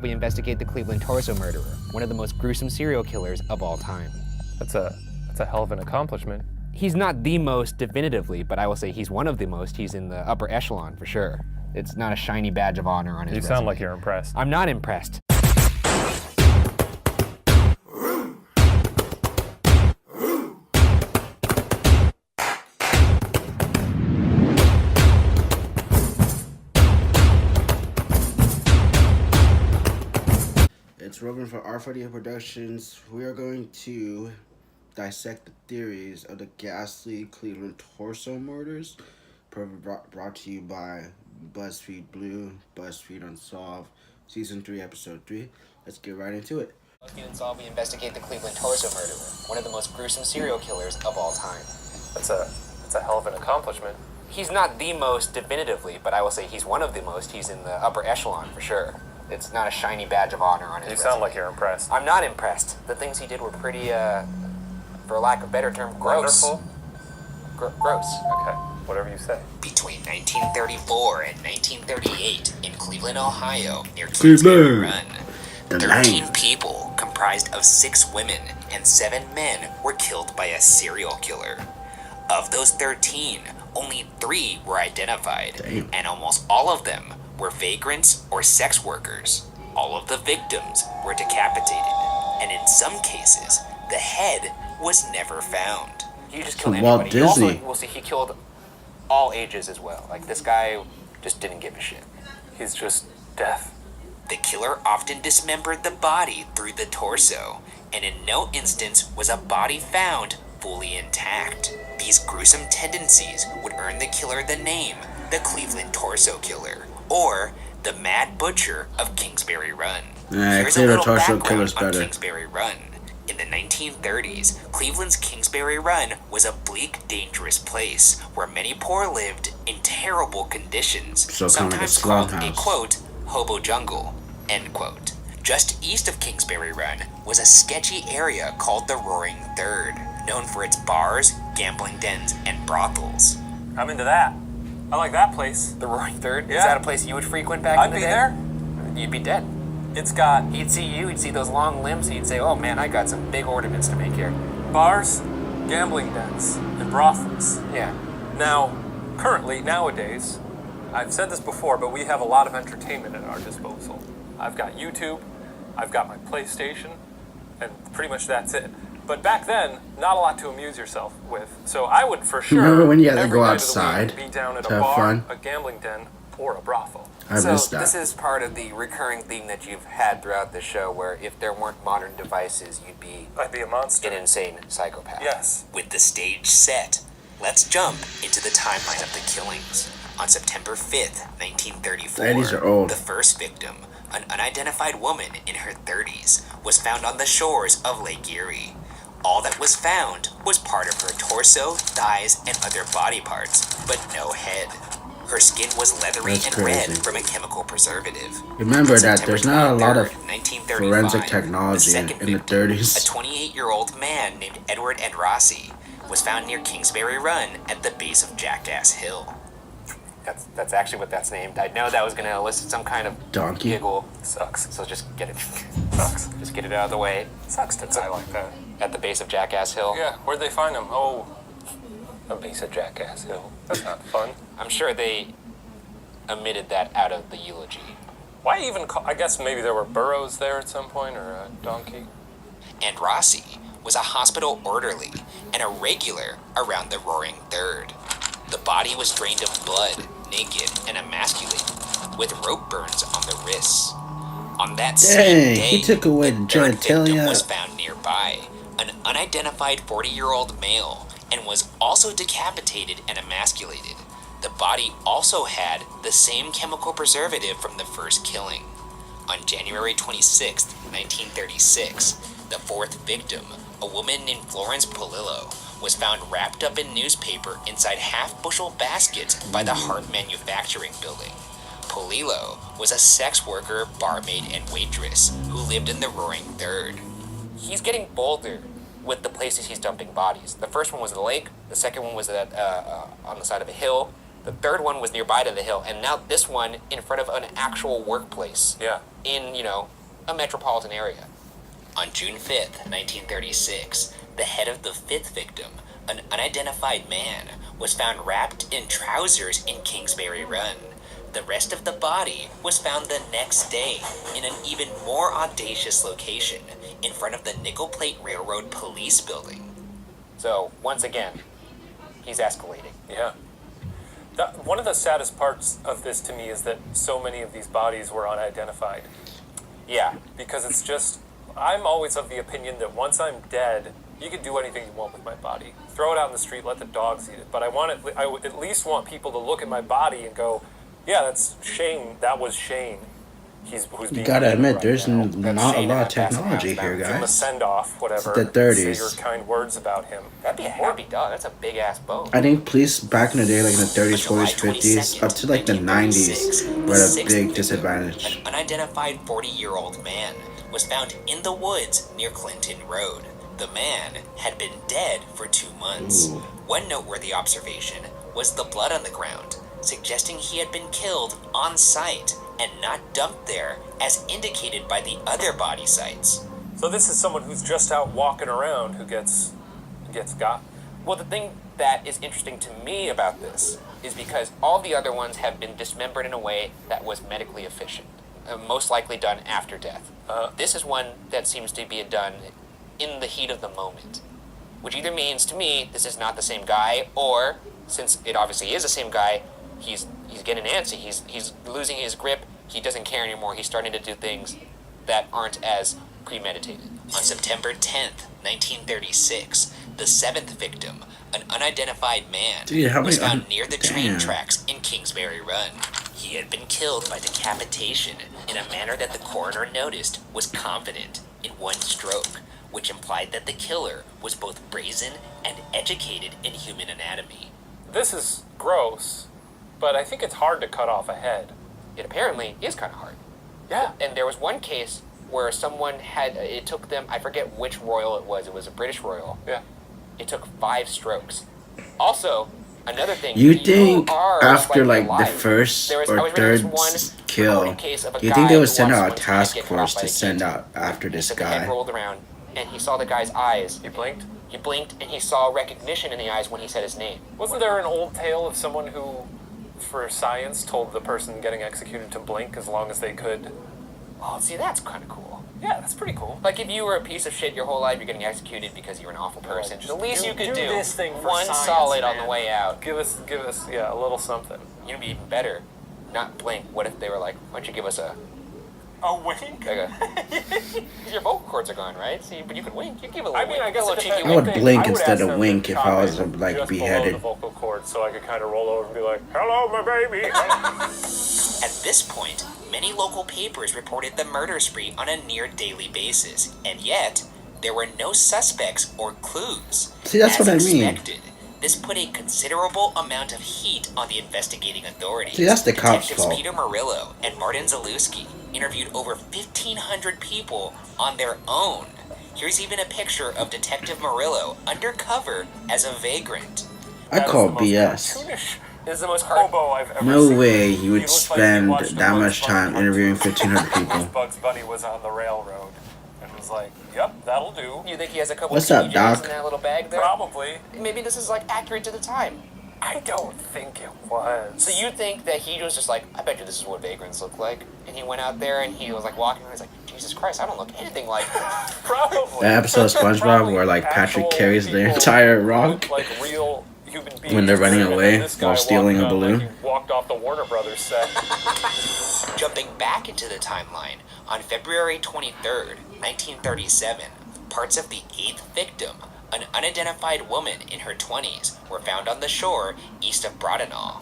We investigate the Cleveland torso murderer, one of the most gruesome serial killers of all time. That's a hell of an accomplishment. He's not the most definitively, but I will say he's one of the most. He's in the upper echelon for sure. It's not a shiny badge of honor on his resume. You sound like you're impressed. I'm not impressed. It's Roven for R40 Productions. We are going to dissect the theories of the ghastly Cleveland torso murders, brought to you by BuzzFeed Blue, BuzzFeed Unsolved, Season 3, Episode 3. Let's get right into it. BuzzFeed Unsolved, we investigate the Cleveland torso murderer, one of the most gruesome serial killers of all time. That's a hell of an accomplishment. He's not the most definitively, but I will say he's one of the most. He's in the upper echelon for sure. It's not a shiny badge of honor on his resume. You sound like you're impressed. I'm not impressed. The things he did were pretty, for lack of a better term, gross. Wonderful? Gross. Okay, whatever you say. Between 1934 and 1938 in Cleveland, Ohio, near Kingsbury Run, 13 people comprised of 6 women and 7 men were killed by a serial killer. Of those 13, only 3 were identified, and almost all of them were vagrants or sex workers. All of the victims were decapitated, and in some cases, the head was never found. He just killed Walt anybody. He also, Disney. we'll see, he killed all ages as well. Like, this guy just didn't give a shit. He's just death. The killer often dismembered the body through the torso, and in no instance was a body found fully intact. These gruesome tendencies would earn the killer the name the Cleveland Torso Killer, or the Mad Butcher of Kingsbury Run. Here's a little background on Kingsbury Run. In the 1930s, Cleveland's Kingsbury Run was a bleak, dangerous place where many poor lived in terrible conditions, sometimes called a, quote, hobo jungle, end quote. Just east of Kingsbury Run was a sketchy area called the Roaring Third, known for its bars, gambling dens, and brothels. I'm into that. I like that place. The Roaring Third? Yeah. Is that a place you would frequent back in the day? I'd be there. You'd be dead. It's got He'd see you, he'd see those long limbs, and he'd say, oh man, I got some big ornaments to make here. bars, gambling dens, and brothels. Yeah. Now, currently, nowadays, I've said this before, but we have a lot of entertainment at our disposal. I've got YouTube, I've got my PlayStation, and pretty much that's it. But back then, not a lot to amuse yourself with. So I would for sure, Remember when you had to every go night of the outside week, be down at to a have bar, fun? a gambling den, or a brothel. I So missed that. this is part of the recurring theme that you've had throughout the show, where if there weren't modern devices, you'd be I'd be a monster. an insane psychopath. Yes. With the stage set, let's jump into the timeline of the killings. On September 5th, 1934, Ladies are old. the first victim, an unidentified woman in her 30s, was found on the shores of Lake Erie. All that was found was part of her torso, thighs, and other body parts, but no head. Her skin was leathery That's and crazy. red from a chemical preservative. Remember On that September there's not a lot of 23rd, 1935, forensic the technology in second the victim, 30s. A 28-year-old man named Edward Rossi was found near Kingsbury Run at the base of Jackass Hill. That's actually what that's named. I know that was going to elicit some kind of Donkey. giggle, Sucks. so just get it. Sucks. Just get it out of the way. Sucks to die like that. At the base of Jackass Hill. Yeah, where'd they find him? Oh, a base of Jackass Hill. That's not fun. I'm sure they omitted that out of the eulogy. Why even call, I guess maybe there were burros there at some point, or a donkey. And Rossi was a hospital orderly and a regular around the Roaring Third. The body was drained of blood, naked, and emasculated, with rope burns on the wrists. On that same Dang, day, he took away the third victim genitalia. was found nearby, an unidentified 40-year-old male, and was also decapitated and emasculated. The body also had the same chemical preservative from the first killing. On January 26, 1936, the fourth victim, a woman named Florence Polillo, was found wrapped up in newspaper inside half-bushel baskets by the Hart Manufacturing Building. Polillo was a sex worker, barmaid, and waitress who lived in the Roaring Third. He's getting bolder with the places he's dumping bodies. The first one was the lake. The second one was on the side of a hill. The third one was nearby to the hill, and now this one in front of an actual workplace. Yeah. In, a metropolitan area. On June 5th, 1936, the head of the fifth victim, an unidentified man, was found wrapped in trousers in Kingsbury Run. The rest of the body was found the next day in an even more audacious location, in front of the Nickel Plate Railroad Police Building. So, once again, he's escalating. Yeah. One of the saddest parts of this to me is that so many of these bodies were unidentified. Yeah. Because it's just, I'm always of the opinion that once I'm dead, you can do anything you want with my body. Throw it out in the street, let the dogs eat it. But I would at least want people to look at my body and go, yeah, that's Shane. That was Shane. Who's You being gotta eaten admit, right there's now. not a lot of technology here, Give him a guys. send-off, whatever. It's the 30s. Say your kind words about him. That'd be a happy dog. That's a big ass bone. I think police back in the day, like in the 30s, On July 40s, 50s, up to like the 1936, 90s, the were at a sixth big victim, disadvantage. An unidentified 40-year-old man was found in the woods near Clinton Road. The man had been dead for 2 months. Ooh. One noteworthy observation was the blood on the ground, suggesting he had been killed on site and not dumped there as indicated by the other body sites. So this is someone who's just out walking around who gets got. Well, the thing that is interesting to me about this is because all the other ones have been dismembered in a way that was medically efficient, most likely done after death. This is one that seems to be done in the heat of the moment, which either means to me this is not the same guy, or since it obviously is the same guy, he's getting antsy. He's losing his grip. He doesn't care anymore. He's starting to do things that aren't as premeditated. On September 10th, 1936, the seventh victim, an unidentified man, Dude, how was many found near the train damn. tracks in Kingsbury Run. He had been killed by decapitation in a manner that the coroner noticed was confident in one stroke, which implied that the killer was both brazen and educated in human anatomy. This is gross, but I think it's hard to cut off a head. It apparently is kind of hard. Yeah. And there was one case where someone it took them, I forget which royal it was a British royal. Yeah. It took 5 strokes. Also, another thing. You think are after slightly like the alive. first I was or reading third this one kill, recording case of a you guy think they who would send watched out a someone try to task get cut force off by to the send guillotine. out after this So the head guy? rolled around, and he saw the guy's eyes. He blinked? He blinked, and he saw recognition in the eyes when he said his name. Wasn't there an old tale of someone who, for science, told the person getting executed to blink as long as they could? Oh, see, that's kind of cool. Yeah, that's pretty cool. Like, if you were a piece of shit your whole life, you're getting executed because you're an awful person. just The least you could do, this thing for one science, solid on man. the way out. Give us, yeah, a little something. You'd be even better. Not blink. What if they were like, why don't you give us a wink? like a... Your vocal cords are gone, right? See, but you could wink. You give a little I mean, wink. I guess a little it cheeky depends. wink. I would blink I would instead ask of them wink to if I was chop in like just beheaded. below the vocal cord, so I could kind of roll over and be like, "Hello, my baby." At this point, many local papers reported the murder spree on a near-daily basis, and yet, there were no suspects or clues. See, that's As what I mean. expected, this put a considerable amount of heat on the investigating authorities. See, that's the cops' Detectives fault. Peter Murillo and Martin Zalewski interviewed over 1,500 people on their own. Here's even a picture of Detective Murillo undercover as a vagrant. I call That is the most BS. cartoonish This is the most hobo I've ever No seen. way you would He looked like he spend watched a that Bugs much Bunny time cartoon. interviewing 1,500 people. Bugs Bunny was on the railroad and was like, "Yep, that'll do." You think he has a couple What's of up, TJs Doc? in that little bag there? Probably. Maybe this is like accurate to the time. I don't think it was. So you think that he was just like, I bet you this is what vagrants look like, and he went out there and he was like walking around, he's like, Jesus Christ, I don't look anything like. Probably. That episode of SpongeBob Probably where like Patrick actual carries their people entire who rock. look like real human beings. When they're running And away this while guy stealing walked a around balloon. Like he walked off the Warner Brothers set. Jumping back into the timeline, on February 23rd, 1937, parts of the 8th victim, an unidentified woman in her 20s, were found on the shore east of Bradenau.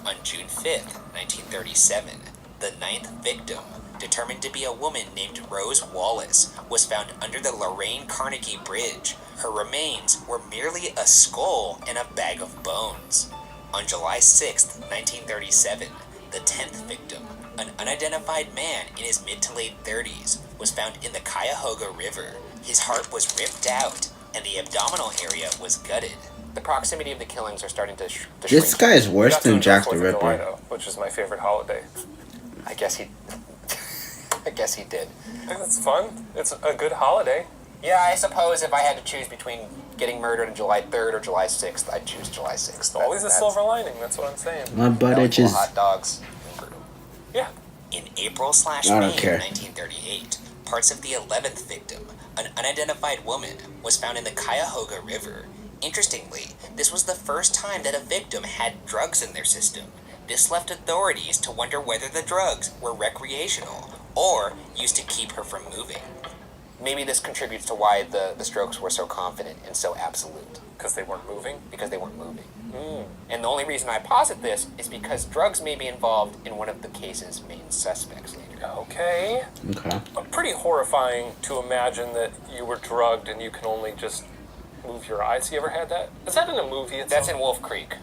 On June 5th, 1937, the 9th victim, determined to be a woman named Rose Wallace, was found under the Lorraine Carnegie Bridge. Her remains were merely a skull and a bag of bones. On July 6th, 1937, the 10th victim, an unidentified man in his mid to late 30s, was found in the Cuyahoga River. His heart was ripped out, and the abdominal area was gutted. The proximity of the killings are starting to This shrink. guy is We worse got to than enjoy Jack the 4th of July, Ripper. though, which is my favorite holiday. I guess he. I guess he did. I think that's fun. It's a good holiday. Yeah, I suppose if I had to choose between getting murdered on July 3rd or July 6th, I'd choose July 6th. Always a silver lining, that's what I'm saying. My butt itches. Hot dogs. Yeah. In April/May I don't care. 1938, parts of the 11th victim, an unidentified woman, was found in the Cuyahoga River. Interestingly, this was the first time that a victim had drugs in their system. This left authorities to wonder whether the drugs were recreational or used to keep her from moving. Maybe this contributes to why the strokes were so confident and so absolute. Because they weren't moving. Because they weren't moving. And the only reason I posit this is because drugs may be involved in one of the case's main suspects later. Okay. Okay. Pretty horrifying to imagine that you were drugged and you can only just move your eyes. You ever had that? Is that in a movie? That's in Wolf Creek.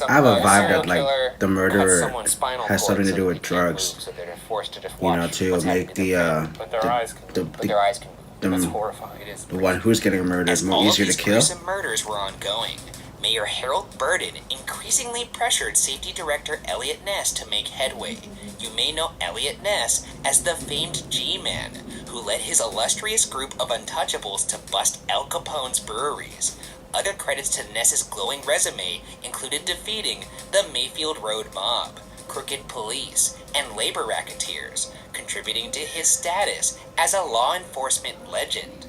I have a vibe serial that, like, killer the cuts murderer someone's spinal has cord something to so do that with they can't drugs. move, so they're forced to just You know, watch to what's make happening in their brain. But their eyes can move. But their eyes can move. That's horrifying. It is. the one who's getting murdered As more all easier of to these kill. gruesome murders were ongoing, Mayor Harold Burden increasingly pressured Safety Director Elliot Ness to make headway. You may know Elliot Ness as the famed G-Man, who led his illustrious group of untouchables to bust Al Capone's breweries. Other credits to Ness's glowing resume included defeating the Mayfield Road Mob, crooked police, and labor racketeers, contributing to his status as a law enforcement legend.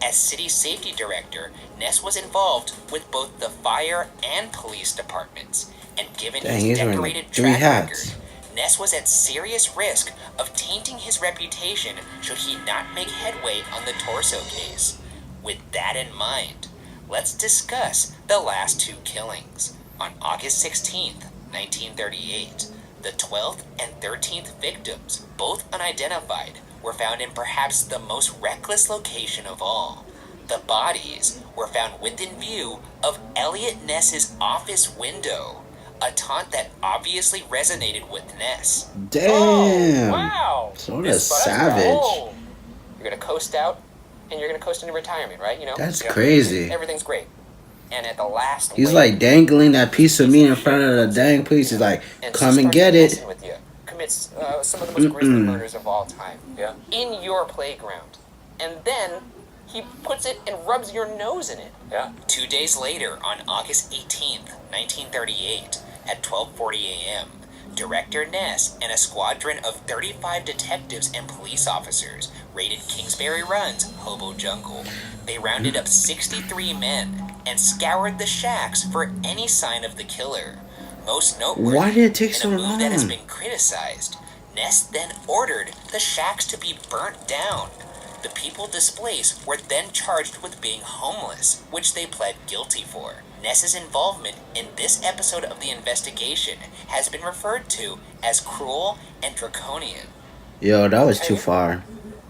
As city safety director, Ness was involved with both the fire and police departments, and given Dang, his he's wearing, decorated like, 3 track hats. record, Ness was at serious risk of tainting his reputation should he not make headway on the Torso case. With that in mind, let's discuss the last 2 killings. On August 16th, 1938, the 12th and 13th victims, both unidentified, were found in perhaps the most reckless location of all. The bodies were found within view of Elliot Ness's office window, a taunt that obviously resonated with Ness. Damn. Oh, wow. Sort of This bus- savage. Oh. You're gonna coast out, and you're gonna coast into retirement, right? You know. That's Yeah. crazy. Everything's great. And at the last, He's lane, like dangling that piece of meat in front of the dang police. He's like, and come and starts get it. messing with you. Commits some of the most grisly murders of all time. Yeah. In your playground, and then he puts it and rubs your nose in it. Yeah. 2 days later, on August 18th, 1938, at 12:40 a.m., Director Ness and a squadron of 35 detectives and police officers raided Kingsbury Run's Hobo Jungle. They rounded up 63 men and scoured the shacks for any sign of the killer. Most noteworthy, Why did it take in so a move that has long? been criticized, Ness then ordered the shacks to be burnt down. The people displaced were then charged with being homeless, which they pled guilty for. Ness's involvement in this episode of the investigation has been referred to as cruel and draconian. Yo, that was too far.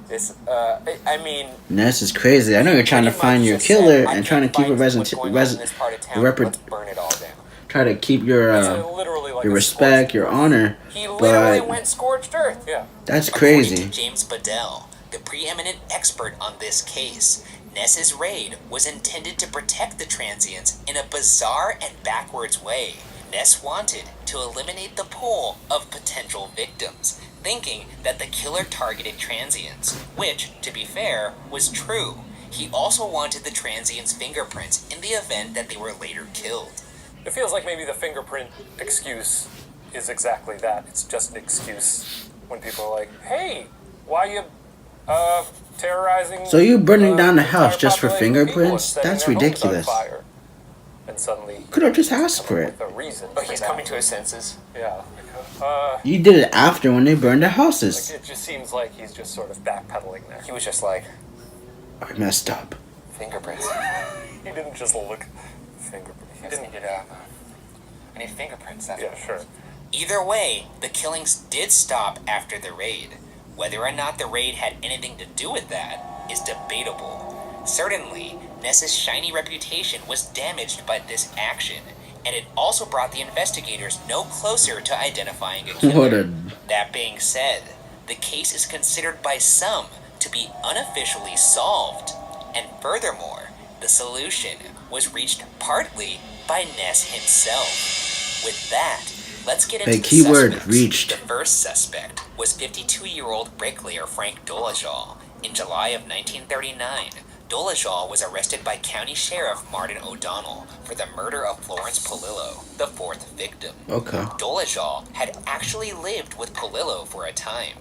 This, I mean, Ness is crazy. I know you're trying to pretty find much your just killer said, I and trying to can't keep a find what's going on in this part of town. Let's burn it all down. try to keep your It's literally like your a respect, your honor. He literally But went scorched earth. Yeah. that's According crazy. to James Bedell, the preeminent expert on this case, Ness's raid was intended to protect the transients in a bizarre and backwards way. Ness wanted to eliminate the pool of potential victims, thinking that the killer targeted transients, which, to be fair, was true. He also wanted the transients' fingerprints in the event that they were later killed. It feels like maybe the fingerprint excuse is exactly that. It's just an excuse when people are like, hey, why you terrorizing... So you burning down the entire house just for population of people and fingerprints? setting That's their homes on ridiculous. fire? And suddenly... Could have just asked for it. With a reason. But he's for that. coming to his senses. Yeah. You did it after when they burned the Like, houses. it just seems like he's just sort of backpedaling there. He was just like, I messed up. fingerprints. He didn't just look fingerprints. He didn't... I need fingerprints. That's Yeah, what it sure. was. Either way, the killings did stop after the raid. Whether or not the raid had anything to do with that is debatable. Certainly, Ness's shiny reputation was damaged by this action, and it also brought the investigators no closer to identifying a killer. What a That being said, the case is considered by some to be unofficially solved. And furthermore, The solution was reached partly by Ness himself. With that, let's get into Big the keyword, suspects. reached. The first suspect was 52-year-old bricklayer Frank Dolezal. In July of 1939, Dolezal was arrested by County Sheriff Martin O'Donnell for the murder of Florence Polillo, the fourth victim. Okay. Dolezal had actually lived with Polillo for a time.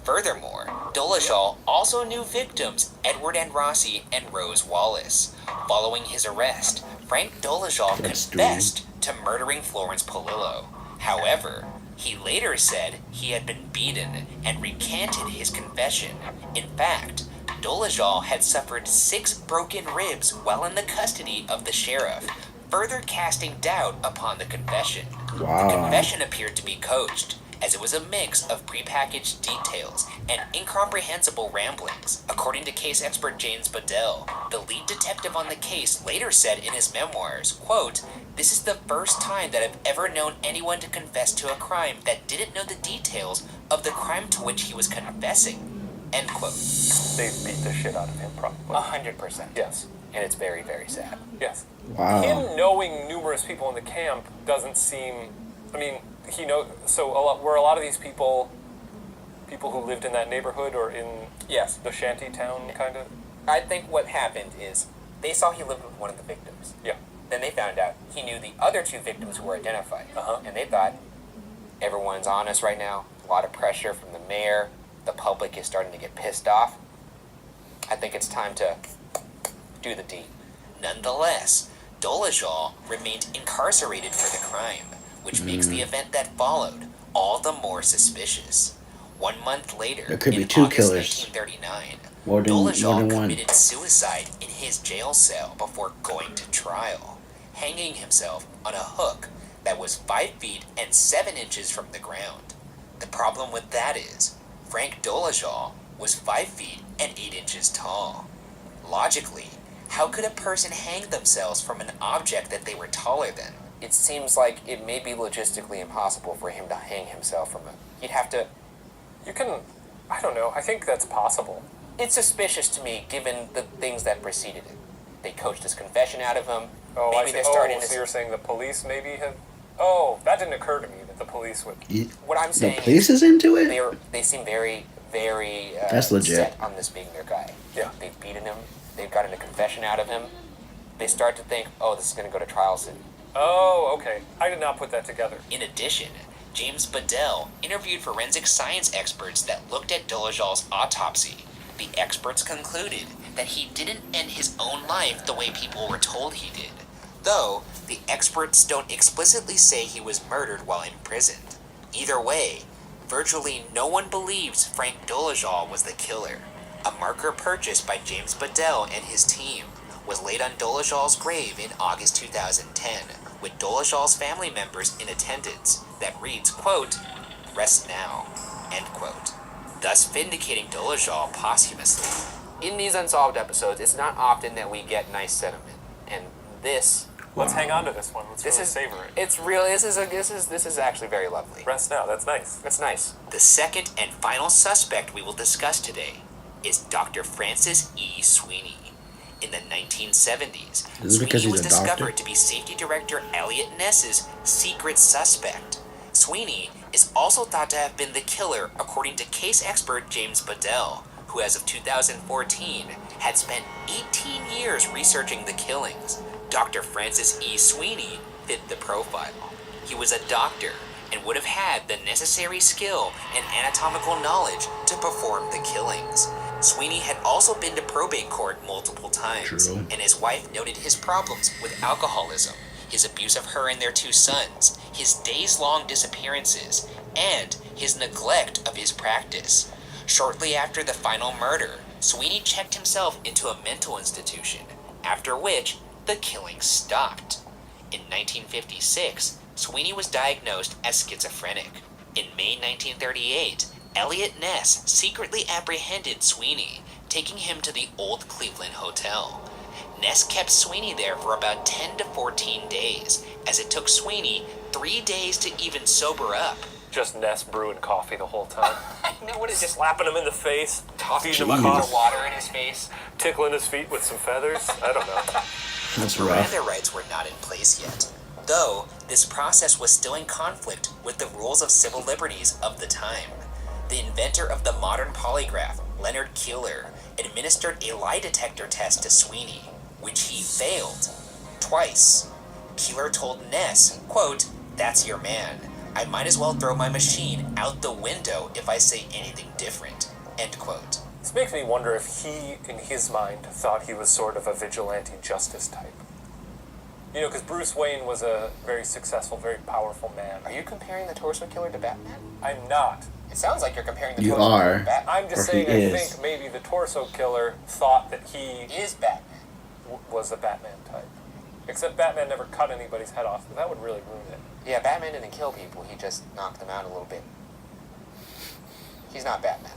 Furthermore, Dolezal also knew victims Edward and Rossi and Rose Wallace. Following his arrest, Frank Dolezal That's confessed to murdering Florence Polillo. However, he later said he had been beaten and recanted his confession. In fact, Dolezal had suffered 6 broken ribs while in the custody of the sheriff, further casting doubt upon the confession. Wow. The confession appeared to be coached, as it was a mix of prepackaged details and incomprehensible ramblings. According to case expert James Bedell, the lead detective on the case later said in his memoirs, quote, "This is the first time that I've ever known anyone to confess to a crime that didn't know the details of the crime to which he was confessing." End quote. They beat the shit out of him, probably. 100%. Yes. And it's very, very sad. Yes. Wow. Him knowing numerous people in the camp doesn't seem. I mean, he know. So were a lot of these people who lived in that neighborhood or in Yes. the shanty town kind of. I think what happened is they saw he lived with one of the victims. Yeah. Then they found out he knew the other 2 victims who were identified. Uh-huh. And they thought, everyone's on us right now. A lot of pressure from the mayor. The public is starting to get pissed off. I think it's time to do the deed. Nonetheless, Dolezal remained incarcerated for the crime, which makes the event that followed all the more suspicious. 1 month later, There could be in 2 August killers. 1939, More Dolezal than one. committed suicide in his jail cell before going to trial, hanging himself on a hook that was 5 feet and 7 inches from the ground. The problem with that is, Frank Dolezal was 5 feet and 8 inches tall. Logically, how could a person hang themselves from an object that they were taller than? It seems like it may be logistically impossible for him to hang himself from it. He'd have to... You can. I don't know. I think that's possible. It's suspicious to me, given the things that preceded it. They coached his confession out of him. Oh, Maybe I see. they're starting So to... you're saying the police maybe have. Oh, that didn't occur to me that the police would. What I'm The saying police is into it? they seem very, very That's legit. set on this being their guy. Yeah. They've beaten him. They've gotten a confession out of him. They start to think, oh, this is going to go to trial soon. Oh, okay. I did not put that together. In addition, James Bedell interviewed forensic science experts that looked at Dolezal's autopsy. The experts concluded that he didn't end his own life the way people were told he did, though the experts don't explicitly say he was murdered while imprisoned. Either way, virtually no one believes Frank Dolezal was the killer. A marker purchased by James Bedell and his team was laid on Dolezal's grave in August 2010, with Dolezal's family members in attendance, that reads, quote, "Rest now," end quote, thus vindicating Dolezal posthumously. In these Unsolved episodes, it's not often that we get nice sentiment. And this... Let's hang on to this one. Let's This really is savor it. It's real. This is actually very lovely. Rest now. That's nice. That's nice. The second and final suspect we will discuss today is Dr. Francis E. Sweeney. In the 1970s, Is it because Sweeney was he's a doctor? discovered to be safety director Elliot Ness's secret suspect. Sweeney is also thought to have been the killer, according to case expert James Bedell, who as of 2014 had spent 18 years researching the killings. Dr. Francis E. Sweeney fit the profile. He was a doctor and would have had the necessary skill and anatomical knowledge to perform the killings. Sweeney had also been to probate court multiple times, True. and his wife noted his problems with alcoholism, his abuse of her and their 2 sons, his days-long disappearances, and his neglect of his practice. Shortly after the final murder, Sweeney checked himself into a mental institution, after which the killings stopped. In 1956, Sweeney was diagnosed as schizophrenic. In May 1938, Elliot Ness secretly apprehended Sweeney, taking him to the Old Cleveland Hotel. Ness kept Sweeney there for about 10 to 14 days, as it took Sweeney 3 days to even sober up. Just Ness brewing coffee the whole time. I know what is just Slapping him in the face, feeding him Jeez. coffee, water in his face. tickling his feet with some feathers. I don't know. That's rough. Miranda rights were not in place yet, though this process was still in conflict with the rules of civil liberties of the time. The inventor of the modern polygraph, Leonard Keeler, administered a lie detector test to Sweeney, which he failed twice. Keeler told Ness, quote, "That's your man. I might as well throw my machine out the window if I say anything different," end quote. This makes me wonder if he, in his mind, thought he was sort of a vigilante justice type. You know, because Bruce Wayne was a very successful, very powerful man. Are you comparing the torso killer to Batman? I'm not. It sounds like you're comparing the You torso killer are. to Batman. I'm just Or he saying I is. think maybe the torso killer thought that he Is Batman. was a Batman type. Except Batman never cut anybody's head off, but that would really ruin it. Yeah, Batman didn't kill people. He just knocked them out a little bit. He's not Batman.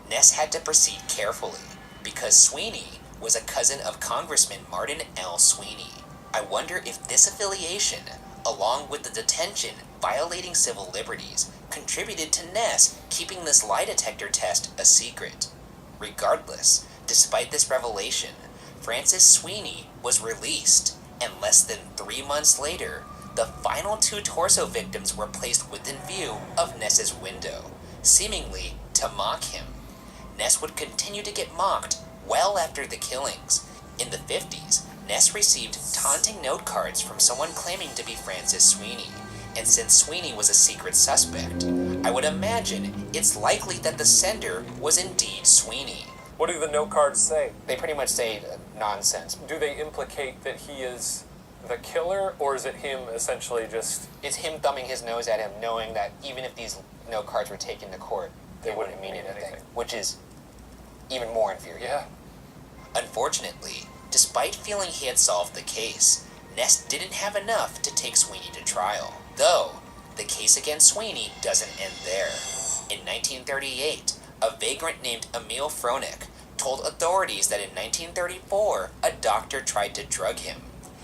Ness had to proceed carefully because Sweeney was a cousin of Congressman Martin L. Sweeney. I wonder if this affiliation, along with the detention violating civil liberties, contributed to Ness keeping this lie detector test a secret. Regardless, despite this revelation, Francis Sweeney was released, and less than 3 months later, the final 2 torso victims were placed within view of Ness's window, seemingly to mock him. Ness would continue to get mocked well after the killings. In the 50s, Ness received taunting note cards from someone claiming to be Francis Sweeney, and since Sweeney was a secret suspect, I would imagine it's likely that the sender was indeed Sweeney. What do the note cards say? They pretty much say nonsense. Do they implicate that he is the killer, or is it him essentially just... It's him thumbing his nose at him, knowing that even if these note cards were taken to court, they They wouldn't wouldn't mean mean anything, anything. which is even more infuriating. Yeah. Unfortunately, despite feeling he had solved the case, Ness didn't have enough to take Sweeney to trial. Though, the case against Sweeney doesn't end there. In 1938, a vagrant named Emil Fronek told authorities that in 1934, a doctor tried to drug him.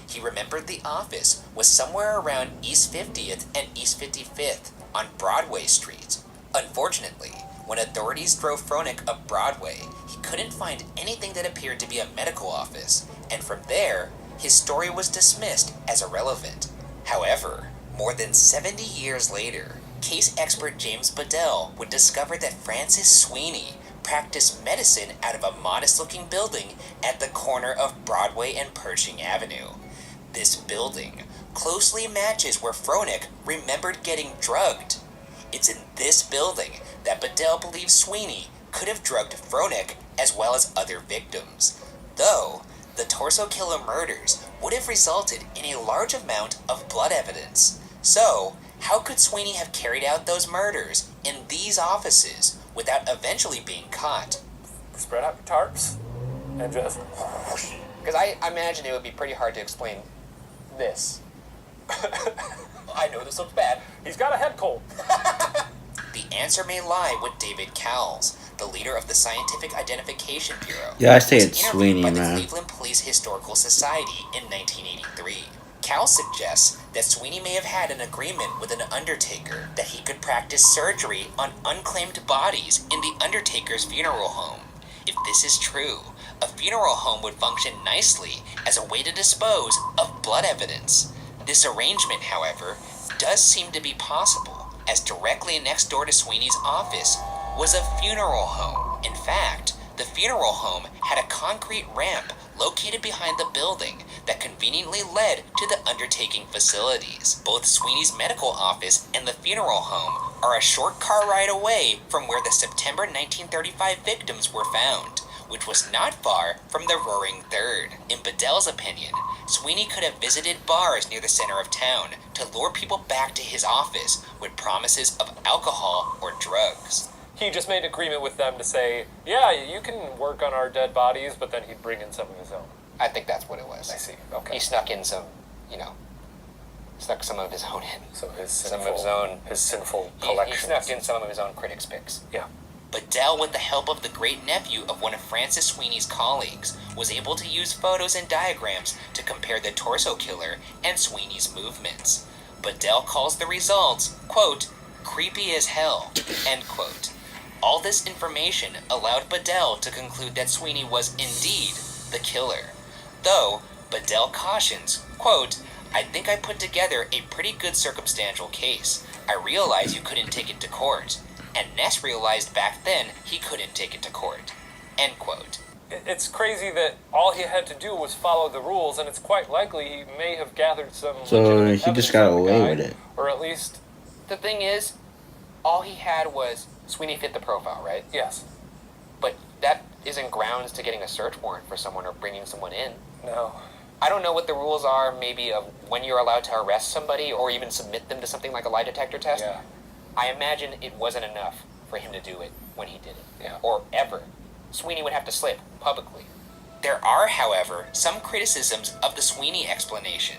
He remembered the office was somewhere around East 50th and East 55th on Broadway Street. Unfortunately, when authorities drove Fronek up Broadway, he couldn't find anything that appeared to be a medical office, and from there, his story was dismissed as irrelevant. However, more than 70 years later, case expert James Bedell would discover that Francis Sweeney practiced medicine out of a modest-looking building at the corner of Broadway and Pershing Avenue. This building closely matches where Fronek remembered getting drugged. It's in this building that Bedell believes Sweeney could have drugged Fronek as well as other victims, though the torso killer murders would have resulted in a large amount of blood evidence. So, how could Sweeney have carried out those murders in these offices without eventually being caught? Spread out your tarps and just... Because I imagine it would be pretty hard to explain this. I know this looks bad. He's got a head cold. The answer may lie with David Cowles, the leader of the Scientific Identification Bureau. Yeah, I say was it's interviewed Sweeney, by the man. Cleveland Police Historical Society in 1983. Cowles suggests that Sweeney may have had an agreement with an undertaker that he could practice surgery on unclaimed bodies in the undertaker's funeral home. If this is true, a funeral home would function nicely as a way to dispose of blood evidence. This arrangement, however, does seem to be possible, as directly next door to Sweeney's office was a funeral home. In fact, the funeral home had a concrete ramp located behind the building that conveniently led to the undertaking facilities. Both Sweeney's medical office and the funeral home are a short car ride away from where the September 1935 victims were found, which was not far from the Roaring Third. In Bedell's opinion, Sweeney could have visited bars near the center of town to lure people back to his office with promises of alcohol or drugs. He just made an agreement with them to say, yeah, you can work on our dead bodies, but then he'd bring in some of his own. I think that's what it was. I see. Okay. He snuck in some, snuck some of his own in. So his Some sinful, of his own- his sinful He collections. snuck in some of his own critics' picks. Yeah. Bedell, with the help of the great-nephew of one of Francis Sweeney's colleagues, was able to use photos and diagrams to compare the torso killer and Sweeney's movements. Bedell calls the results, quote, Creepy as hell, end quote. All this information allowed Bedell to conclude that Sweeney was indeed the killer. Though, Bedell cautions, quote, I think I put together a pretty good circumstantial case. I realize you couldn't take it to court. And Ness realized back then he couldn't take it to court. End quote. It's crazy that all he had to do was follow the rules, and it's quite likely he may have gathered some. So legitimate he just evidence got on the away guy, with it. or at least The thing is, all he had was Sweeney fit the profile, right? yes. But that isn't grounds to getting a search warrant for someone or bringing someone in. No. I don't know what the rules are, maybe of when you're allowed to arrest somebody or even submit them to something like a lie detector test. Yeah. I imagine it wasn't enough for him to do it when he did it. Yeah. Or ever. Sweeney would have to slip publicly. There are, however, some criticisms of the Sweeney explanation.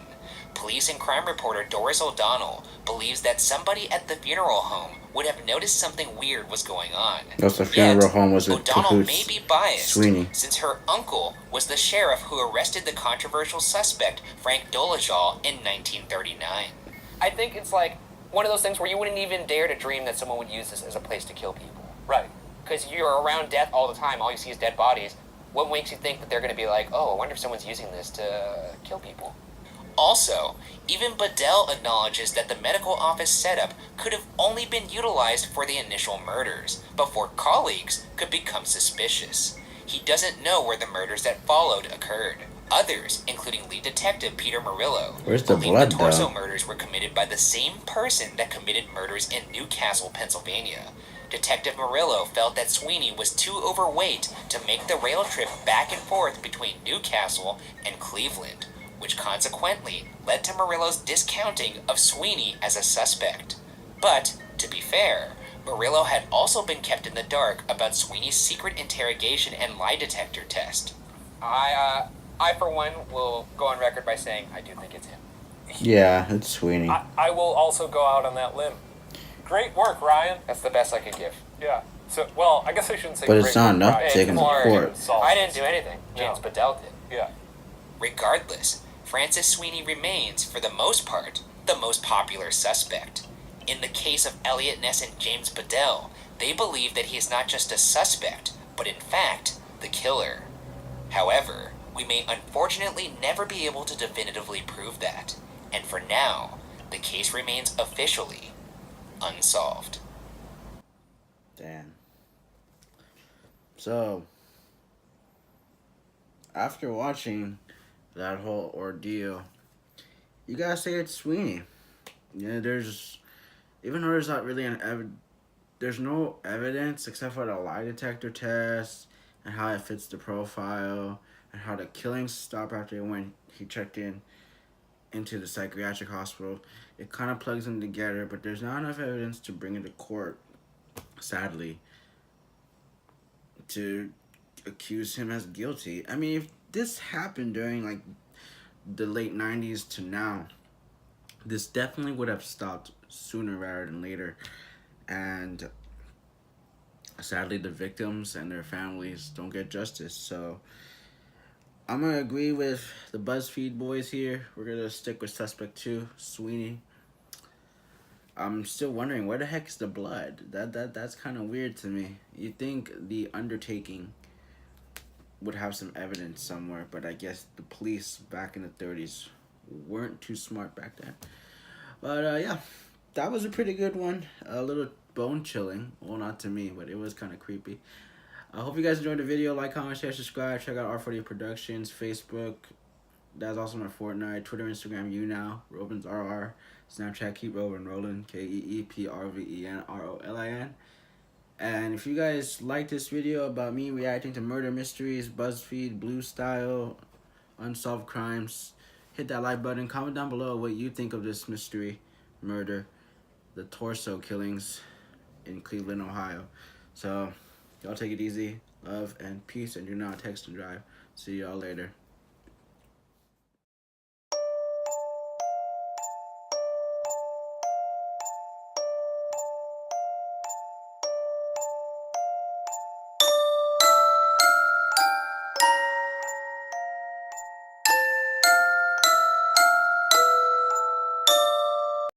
Police and crime reporter Doris O'Donnell believes that somebody at the funeral home would have noticed something weird was going on. Thus, the funeral Yet, home was in O'Donnell may cahoots. be biased, Sweeney. since her uncle was the sheriff who arrested the controversial suspect Frank Dolezal in 1939. I think it's like one of those things where you wouldn't even dare to dream that someone would use this as a place to kill people. Right. Because you're around death all the time, all you see is dead bodies. What makes you think that they're going to be like, oh, I wonder if someone's using this to kill people? Also, even Bedell acknowledges that the medical office setup could have only been utilized for the initial murders, before colleagues could become suspicious. He doesn't know where the murders that followed occurred. Others, including lead detective Peter Murillo, Where's the believe blood, the torso though? murders were committed by the same person that committed murders in Newcastle, Pennsylvania. Detective Murillo felt that Sweeney was too overweight to make the rail trip back and forth between Newcastle and Cleveland, which consequently led to Murillo's discounting of Sweeney as a suspect. But, to be fair, Murillo had also been kept in the dark about Sweeney's secret interrogation and lie detector test. I for one, will go on record by saying I do think it's him. Yeah, it's Sweeney. I will also go out on that limb. Great work, Ryan. That's the best I could give. Yeah. So, well, I guess I shouldn't say But great it's not work, enough Ryan. to take him to More- court. I didn't do anything. James No. Bedell did. Yeah. Regardless, Francis Sweeney remains, for the most part, the most popular suspect. In the case of Elliot Ness and James Bedell, they believe that he is not just a suspect, but in fact, the killer. However, we may unfortunately never be able to definitively prove that, and for now, the case remains officially unsolved. Damn. So, after watching that whole ordeal, you gotta say it's Sweeney. Yeah, even though there's not really there's no evidence except for the lie detector test and how it fits the profile and how the killings stopped after when he checked into the psychiatric hospital. It kind of plugs them together, but there's not enough evidence to bring it to court, sadly, to accuse him as guilty. I mean, if this happened during like the late 90s to now, this definitely would have stopped sooner rather than later. And sadly, the victims and their families don't get justice. So I'm gonna agree with the BuzzFeed boys here. We're gonna stick with suspect 2, Sweeney. I'm still wondering where the heck is the blood. That's kind of weird to me. You'd think the undertaking would have some evidence somewhere, but I guess the police back in the 30s weren't too smart back then. But yeah, that was a pretty good one. A little bone chilling. Well, not to me, but it was kind of creepy. I hope you guys enjoyed the video. Like, comment, share, subscribe. Check out R40 Productions, Facebook. That's also my Fortnite, Twitter, Instagram, YouNow, Roven's RR, Snapchat, Keep Roven Rolling, KeePrvenRolin. And if you guys like this video about me reacting to murder mysteries, BuzzFeed, Blue Style, unsolved crimes, hit that like button. Comment down below what you think of this mystery murder, the torso killings in Cleveland, Ohio. So, y'all take it easy. Love and peace, and do not text and drive. See y'all later.